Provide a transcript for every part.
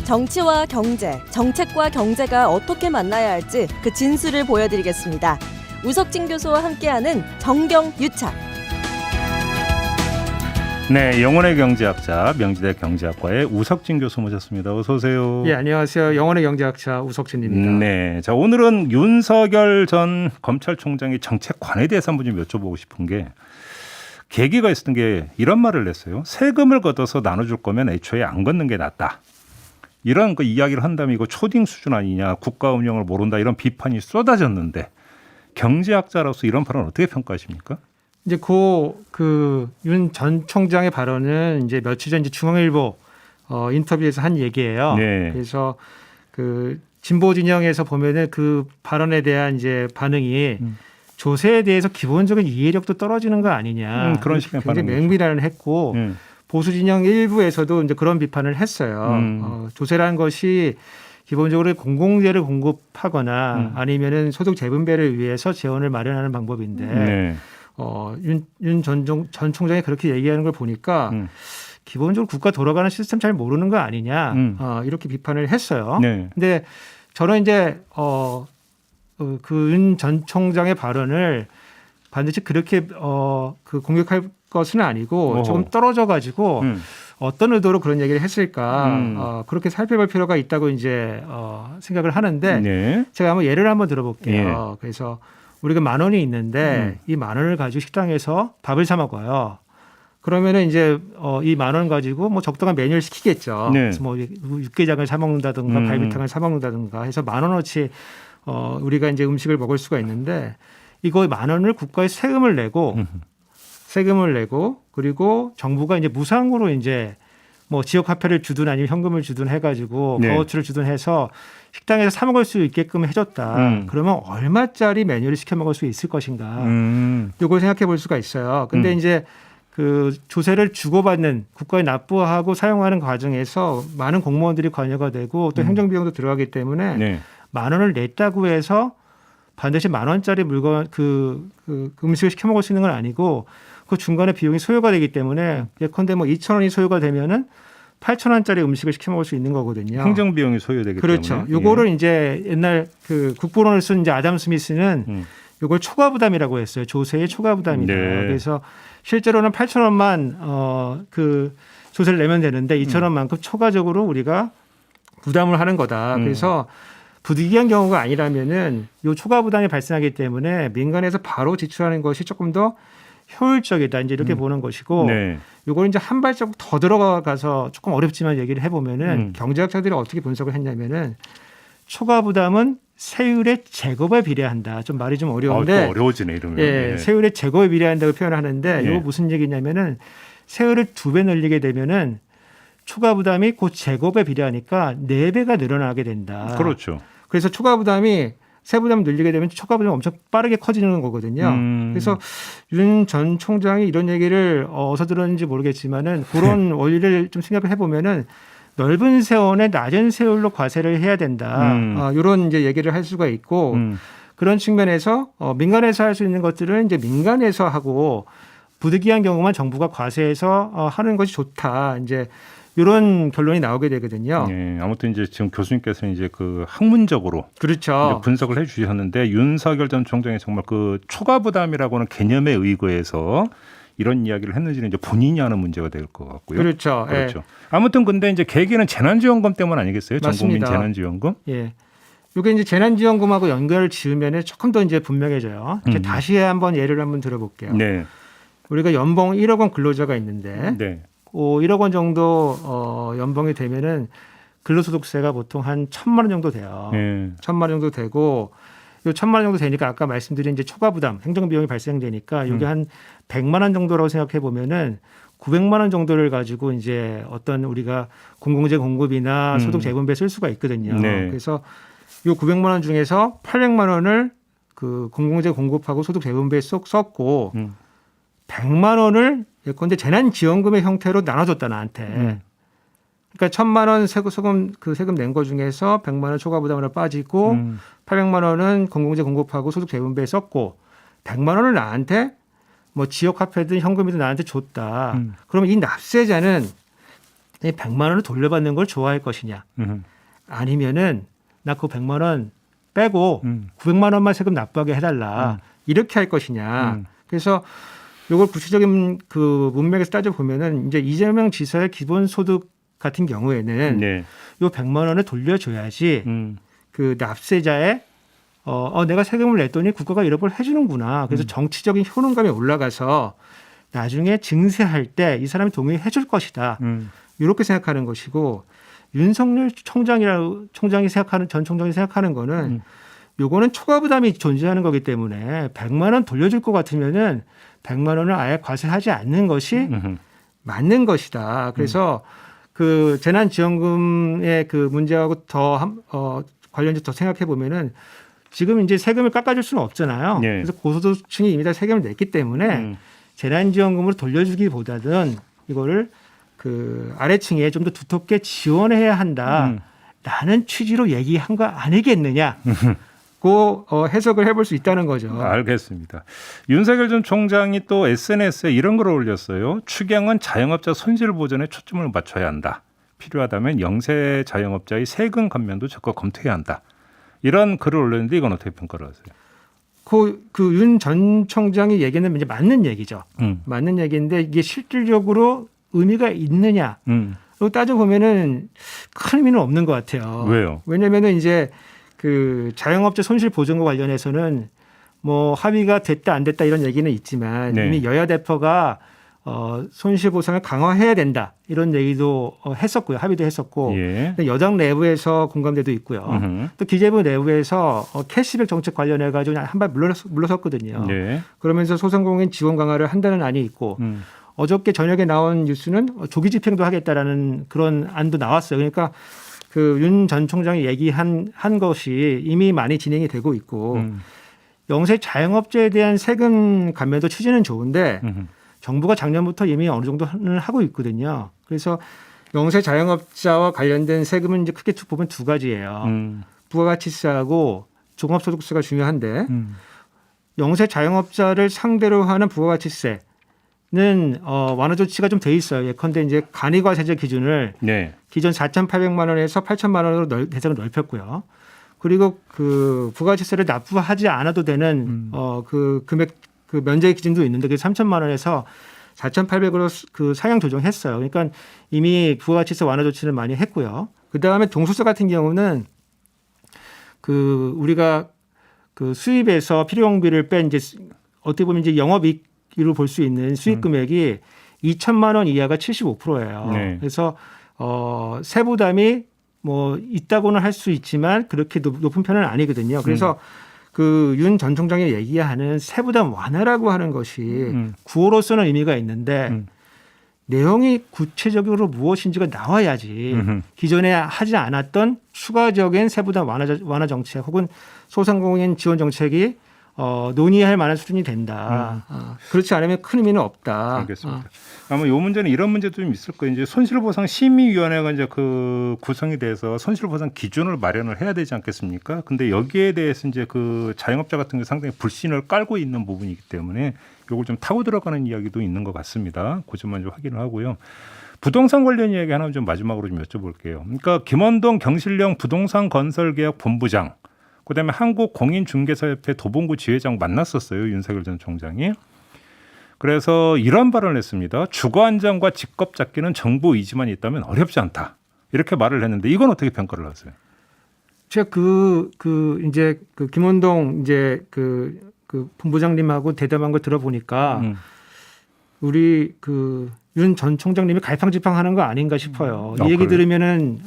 정치와 경제, 정책과 경제가 어떻게 만나야 할지 그 진수를 보여드리겠습니다. 우석진 교수와 함께하는 정경유착. 네, 영혼의 경제학자 명지대 경제학과의 우석진 교수 모셨습니다. 어서 오세요. 예, 안녕하세요. 영혼의 경제학자 우석진입니다. 네, 자 오늘은 윤석열 전 검찰총장의 정책관에 대해서 한번 좀 여쭤보고 싶은 게 계기가 있었던 게 이런 말을 냈어요. 세금을 걷어서 나눠줄 거면 애초에 안 걷는 게 낫다. 이런 그 이야기를 한다면 이거 초딩 수준 아니냐, 국가 운영을 모른다 이런 비판이 쏟아졌는데 경제학자로서 이런 발언 어떻게 평가하십니까? 이제 윤 전 총장의 발언은 이제 며칠 전 이제 중앙일보 인터뷰에서 한 얘기예요. 네. 그래서 그 진보 진영에서 보면은 그 발언에 대한 이제 반응이 조세에 대해서 기본적인 이해력도 떨어지는 거 아니냐. 그런 식의 굉장히 반응이죠. 맹비난을 했고 보수 진영 일부에서도 이제 그런 비판을 했어요. 조세라는 것이 기본적으로 공공재를 공급하거나 아니면은 소득 재분배를 위해서 재원을 마련하는 방법인데 네. 윤 전 총장이 그렇게 얘기하는 걸 보니까 기본적으로 국가 돌아가는 시스템 잘 모르는 거 아니냐 이렇게 비판을 했어요. 네. 근데 저는 이제 그 윤 전 총장의 발언을 반드시 그렇게 그 공격할 것은 아니고 조금 떨어져 가지고 어떤 의도로 그런 얘기를 했을까 그렇게 살펴볼 필요가 있다고 이제 생각을 하는데 네. 제가 한번 예를 한번 들어볼게요. 예. 그래서 우리가 10,000원이 있는데 이 10,000원을 가지고 식당에서 밥을 사 먹어요. 그러면은 이제 이 10,000원 가지고 뭐 적당한 메뉴를 시키겠죠. 네. 그래서 뭐 육개장을 사 먹는다든가 갈비탕을 사 먹는다든가 해서 10,000원어치 우리가 이제 음식을 먹을 수가 있는데 이거 10,000원을 국가에 세금을 내고 그리고 정부가 이제 무상으로 이제 뭐 지역 화폐를 주든 아니면 현금을 주든 해가지고 네. 바우처를 주든 해서 식당에서 사 먹을 수 있게끔 해줬다. 그러면 얼마짜리 메뉴를 시켜 먹을 수 있을 것인가? 이걸 생각해 볼 수가 있어요. 근데 이제 그 조세를 주고받는 국가에 납부하고 사용하는 과정에서 많은 공무원들이 관여가 되고 또 행정비용도 들어가기 때문에 네. 10,000원을 냈다고 해서 반드시 10,000원짜리 물건 음식을 시켜 먹을 수 있는 건 아니고 그 중간에 비용이 소요가 되기 때문에 예컨대 뭐 2,000원이 소요가 되면은 8,000원짜리 음식을 시켜 먹을 수 있는 거거든요. 행정 비용이 소요되기 그렇죠. 때문에. 요거를 이제 옛날 그 국보론을 쓴 이제 아담 스미스는 요걸 초과 부담이라고 했어요. 조세의 초과 부담이다. 네. 그래서 실제로는 8,000원만 그 조세를 내면 되는데 2,000원만큼 초과적으로 우리가 부담을 하는 거다. 그래서 부득이한 경우가 아니라면은 요 초과 부담이 발생하기 때문에 민간에서 바로 지출하는 것이 조금 더 효율적이다. 이제 이렇게 보는 것이고, 네. 요걸 이제 한 발자국 더 들어가서 조금 어렵지만 얘기를 해보면은 경제학자들이 어떻게 분석을 했냐면은 초과 부담은 세율의 제곱에 비례한다. 좀 말이 좀 어려운데, 또 어려워지네 이러면. 예, 세율의 제곱에 비례한다고 표현을 하는데, 예. 이거 무슨 얘기냐면은 세율을 2배 늘리게 되면은 초과 부담이 그 제곱에 비례하니까 4배가 늘어나게 된다. 그렇죠. 그래서 초과 부담이 세부담을 늘리게 되면 초과 부담이 엄청 빠르게 커지는 거거든요. 그래서 윤 전 총장이 이런 얘기를 어디서 들었는지 모르겠지만은 그런 원리를 좀 생각을 해보면은 넓은 세원에 낮은 세율로 과세를 해야 된다. 이런 이제 얘기를 할 수가 있고 그런 측면에서 민간에서 할 수 있는 것들은 이제 민간에서 하고 부득이한 경우만 정부가 과세해서 하는 것이 좋다. 이제 이런 결론이 나오게 되거든요. 네, 아무튼 이제 지금 교수님께서는 이제 그 학문적으로 그렇죠. 이제 분석을 해주셨는데 윤석열 전 총장이 정말 그 초과 부담이라고는 개념에 의거해서 이런 이야기를 했는지는 이제 본인이 하는 문제가 될 것 같고요. 그렇죠. 그렇죠. 예. 아무튼 근데 이제 계기는 재난지원금 때문 아니겠어요? 전 국민 맞습니다. 재난지원금. 예. 이게 이제 재난지원금하고 연결을 지으면 조금 더 이제 분명해져요. 이제 다시 한번 예를 한번 들어볼게요. 네, 우리가 연봉 1억 원 근로자가 있는데 네, 1억 원 정도 연봉이 되면은 근로소득세가 보통 한 1,000만 원 정도 돼요. 네. 1,000만 원 정도 되고 요 1,000만 원 정도 되니까 아까 말씀드린 이제 초과 부담, 행정 비용이 발생되니까 이게 한 100만 원 정도라고 생각해 보면은 900만 원 정도를 가지고 이제 어떤 우리가 공공재 공급이나 소득 재분배 쓸 수가 있거든요. 네. 그래서 요 900만 원 중에서 800만 원을 그 공공재 공급하고 소득 재분배에 쏙 썼고 100만 원을 예컨대 재난지원금의 형태로 나눠줬다 나한테. 그러니까 1,000만 원 세금 낸 거 중에서 100만 원 초과 부담으로 빠지고 800만 원은 공공재 공급하고 소득 재분배에 썼고 100만 원을 나한테 뭐 지역 화폐든 현금이든 나한테 줬다. 그러면 이 납세자는 아니 100만 원을 돌려받는 걸 좋아할 것이냐 아니면은 나 그 100만 원 빼고 900만 원만 세금 납부하게 해달라 이렇게 할 것이냐. 그래서 이걸 구체적인 그 문맥에서 따져보면은 이제 이재명 지사의 기본소득 같은 경우에는 네. 요 100만 원을 돌려줘야지 그 납세자의 내가 세금을 냈더니 국가가 이런 걸 해주는구나. 그래서 정치적인 효능감이 올라가서 나중에 증세할 때 이 사람이 동의해 줄 것이다. 이렇게 생각하는 것이고 윤석열 총장이 생각하는 전 총장이 생각하는 거는 요거는 초과 부담이 존재하는 거기 때문에 100만 원 돌려줄 것 같으면은 100만 원을 아예 과세하지 않는 것이 맞는 것이다. 그래서 그 재난지원금의 그 문제하고 더 관련해서 더 생각해 보면은 지금 이제 세금을 깎아줄 수는 없잖아요. 네. 그래서 고소득층이 이미 다 세금을 냈기 때문에 재난지원금으로 돌려주기보다는 이거를 그 아래층에 좀 더 두텁게 지원해야 한다라는 취지로 얘기한 거 아니겠느냐. 고 해석을 해볼 수 있다는 거죠. 알겠습니다. 윤석열 전 총장이 또 SNS에 이런 글을 올렸어요. 추경은 자영업자 손실 보전에 초점을 맞춰야 한다. 필요하다면 영세 자영업자의 세금 감면도 적극 검토해야 한다. 이런 글을 올렸는데 이건 어떻게 평가를 하세요? 그 윤 전 총장이 얘기는 이제 맞는 얘기죠. 맞는 얘기인데 이게 실질적으로 의미가 있느냐? 로 따져보면은 큰 의미는 없는 것 같아요. 왜요? 왜냐면은 이제 그 자영업자 손실 보전과 관련해서는 뭐 합의가 됐다 안 됐다 이런 얘기는 있지만 네. 이미 여야 대표가 손실 보상을 강화해야 된다 이런 얘기도 했었고요. 합의도 했었고 예. 여당 내부에서 공감대도 있고요. 또 기재부 내부에서 캐시백 정책 관련해 가지고 한 발 물러섰거든요. 네. 그러면서 소상공인 지원 강화를 한다는 안이 있고 어저께 저녁에 나온 뉴스는 조기 집행도 하겠다라는 그런 안도 나왔어요. 그러니까 그 윤 전 총장이 얘기한 것이 이미 많이 진행이 되고 있고 영세 자영업자에 대한 세금 감면도 취지는 좋은데 정부가 작년부터 이미 어느 정도는 하고 있거든요. 그래서 영세 자영업자와 관련된 세금은 이제 크게 보면 두 가지예요. 부가가치세하고 종합소득세가 중요한데 영세 자영업자를 상대로 하는 부가가치세 는 완화 조치가 좀 돼 있어요. 예컨대 이제 간이과세제 기준을 네. 기존 4,800만 원에서 8,000만 원으로 대상을 넓혔고요. 그리고 그 부가가치세를 납부하지 않아도 되는 그 금액 그 면제 기준도 있는데 그게 3,000만 원에서 4,800으로 그 상향 조정했어요. 그러니까 이미 부가가치세 완화 조치를 많이 했고요. 그 다음에 종소세 같은 경우는 그 우리가 그 수입에서 필요용비를 뺀 이제 어떻게 보면 이제 영업이익 이로 볼 수 있는 수익 금액이 2천만 원 이하가 75%예요. 네. 그래서 세부담이 뭐 있다고는 할 수 있지만 그렇게 높은 편은 아니거든요. 그래서 그 윤 전 총장이 얘기하는 세부담 완화라고 하는 것이 구호로서는 의미가 있는데 내용이 구체적으로 무엇인지가 나와야지 기존에 하지 않았던 추가적인 세부담 완화 정책 혹은 소상공인 지원 정책이 논의할 만한 수준이 된다. 그렇지 않으면 큰 의미는 없다. 알겠습니다. 아마 이 문제는 이런 문제도 좀 있을 거예요. 이제 손실보상 심의위원회가 이제 그 구성이 돼서 손실보상 기준을 마련을 해야 되지 않겠습니까? 근데 여기에 대해서 이제 그 자영업자 같은 게 상당히 불신을 깔고 있는 부분이기 때문에 이걸 좀 타고 들어가는 이야기도 있는 것 같습니다. 그 점만 좀 확인을 하고요. 부동산 관련 이야기 하나 좀 마지막으로 좀 여쭤볼게요. 그러니까 김원동 경실령 부동산 건설개혁 본부장 그다음에 한국공인중개사협회 도봉구 지회장 만났었어요. 윤석열 전 총장이. 그래서 이런 발언을 했습니다. 주거안정과 집값잡기는 정부 의지만 있다면 어렵지 않다. 이렇게 말을 했는데 이건 어떻게 평가를 하세요? 제가 이제 그 김원동 이제 그 본부장님하고 대담한 거 들어보니까 우리 그 윤 전 총장님이 갈팡질팡하는 거 아닌가 싶어요. 이 얘기 들으면은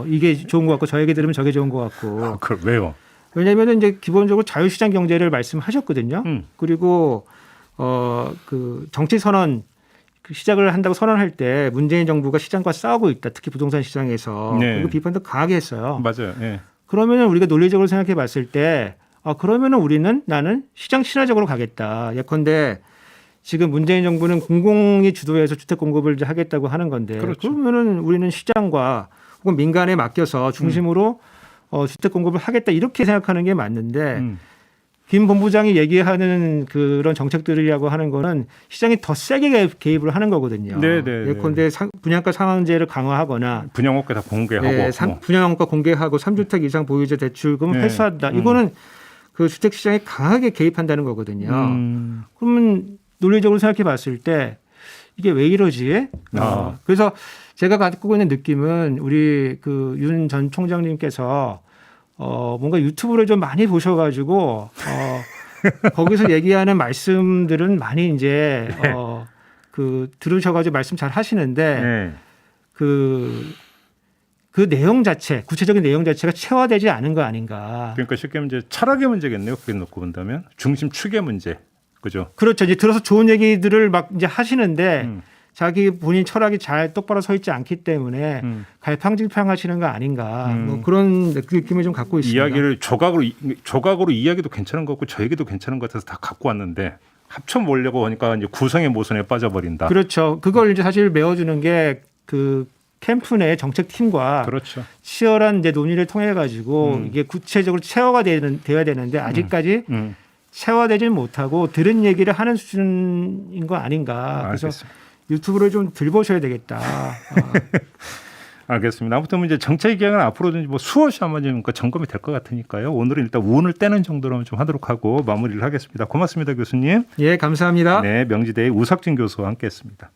이게 좋은 것 같고 저 얘기 들으면 저게 좋은 것 같고. 그걸 왜요? 왜냐하면 이제 기본적으로 자유시장 경제를 말씀하셨거든요. 그리고 그 정치 선언 시작을 한다고 선언할 때 문재인 정부가 시장과 싸우고 있다. 특히 부동산 시장에서 네. 그리고 비판도 강하게 했어요. 맞아요. 네. 그러면은 우리가 논리적으로 생각해 봤을 때 그러면은 나는 시장 친화적으로 가겠다. 예컨대 지금 문재인 정부는 공공이 주도해서 주택 공급을 하겠다고 하는 건데 그렇죠. 그러면은 우리는 시장과 혹은 민간에 맡겨서 중심으로 주택 공급을 하겠다 이렇게 생각하는 게 맞는데 김 본부장이 얘기하는 그런 정책들이라고 하는 거는 시장이 더 세게 개입을 하는 거거든요. 네네. 예컨대 분양가 상한제를 강화하거나 분양업계 다 공개하고 네, 분양원가 공개하고 3주택 이상 보유자 대출금 네. 회수한다. 이거는 그 주택 시장에 강하게 개입한다는 거거든요. 그러면 논리적으로 생각해 봤을 때 이게 왜 이러지? 그래서 제가 갖고 있는 느낌은 우리 그 윤 전 총장님께서 뭔가 유튜브를 좀 많이 보셔가지고 거기서 얘기하는 말씀들은 많이 이제 그 들으셔가지고 말씀 잘 하시는데 네. 그 내용 자체, 구체적인 내용 자체가 체화되지 않은 거 아닌가. 그러니까 쉽게 하면 이제 철학의 문제겠네요. 그렇게 놓고 본다면 중심 축의 문제, 그죠? 그렇죠. 이제 들어서 좋은 얘기들을 막 이제 하시는데 자기 본인 철학이 잘 똑바로 서 있지 않기 때문에 갈팡질팡하시는 거 아닌가. 뭐 그런 느낌을 좀 갖고 있습니다. 이야기를 조각으로 이야기도 괜찮은 것 같고 저 얘기도 괜찮은 것 같아서 다 갖고 왔는데 합쳐 보려고 하니까 이제 구성의 모순에 빠져버린다. 그렇죠. 그걸 이제 사실 메워주는 게 그 캠프 내 정책팀과 그렇죠. 치열한 이제 논의를 통해 가지고 이게 구체적으로 체화가 되어야 되는데 아직까지 체화되지 못하고 들은 얘기를 하는 수준인 거 아닌가. 그래서 알겠습니다. 유튜브를 좀 들보셔야 되겠다. 알겠습니다. 아무튼 이제 정책 기획은 앞으로도 뭐 수없이 아마 좀 점검이 될 것 같으니까요. 오늘은 일단 운을 떼는 정도로만 좀 하도록 하고 마무리를 하겠습니다. 고맙습니다, 교수님. 예, 감사합니다. 네, 명지대의 우석진 교수와 함께했습니다.